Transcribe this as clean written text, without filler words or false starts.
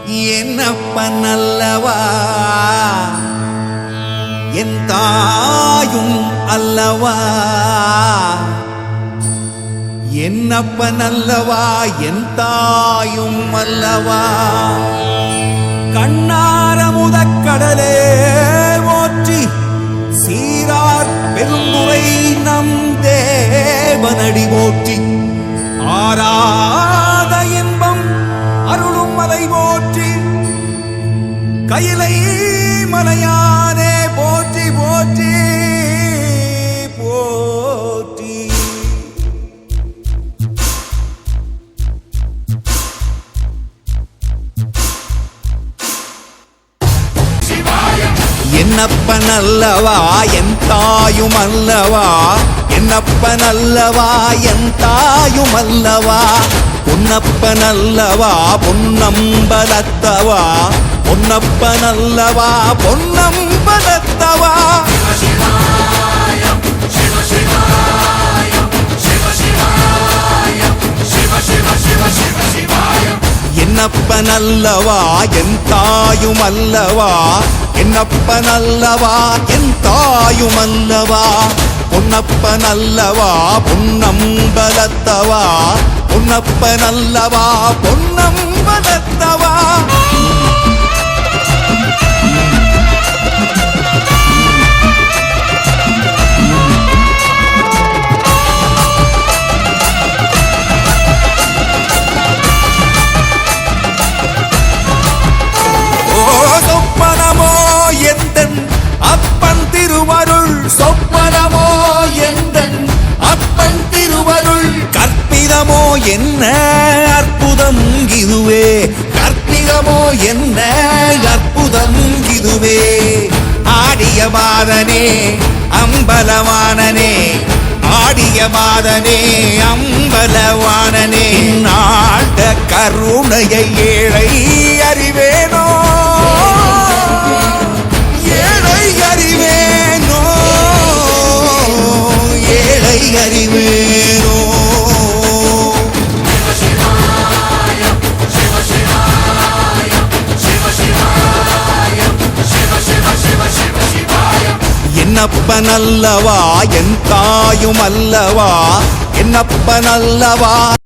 என்னப்பன் அல்லவா என் தாயும் அல்லவா என்னப்பன் அல்லவா என் தாயும் அல்லவா கண்ணார முதக்கடலே ஓற்றி சீரார் பெருந்துரை நம் தேவனடி போற்றி ஆராத இன்பம் அருளும் மலை போற்றி கையிலை மலையானே போற்றி போற்றி போற்றி என்னப்பன் அல்லவா என் தாயும் அல்லவா என்னப்பன் அல்லவா என் தாயும் அல்லவா பொன்னப்பன் அல்லவா பொன்னம்பலத்தவா பொன்னப்பன் அல்லவா பொன்னம்பலத்தவா என்னப்பன் அல்லவா என் தாயும் அல்லவா என்னப்பன் அல்லவா என் தாயும் அல்லவா பொன்னப்பன் அல்லவா பொன்னம்பலத்தவா பொன்னப்பன் அல்லவா பொன்னம்பலத்தவா அப்பன் திருவருள் சொப்பனமோ எந்தன் அப்பன் திருவருள் கற்பிதமோ என்ன அற்புதம் இதுவே கற்பிதமோ என்ன அற்புதம் இதுவே ஆடிய மாதனே அம்பலவானனே ஆடிய மாதனே அம்பலவானனே நாட கருணையை ஏழை அறிவேனோ அறிவேனோ ஏழை அறிவேனோ என்னப்பன் அல்லவா என் தாயும் அல்லவா என்னப்பன் அல்லவா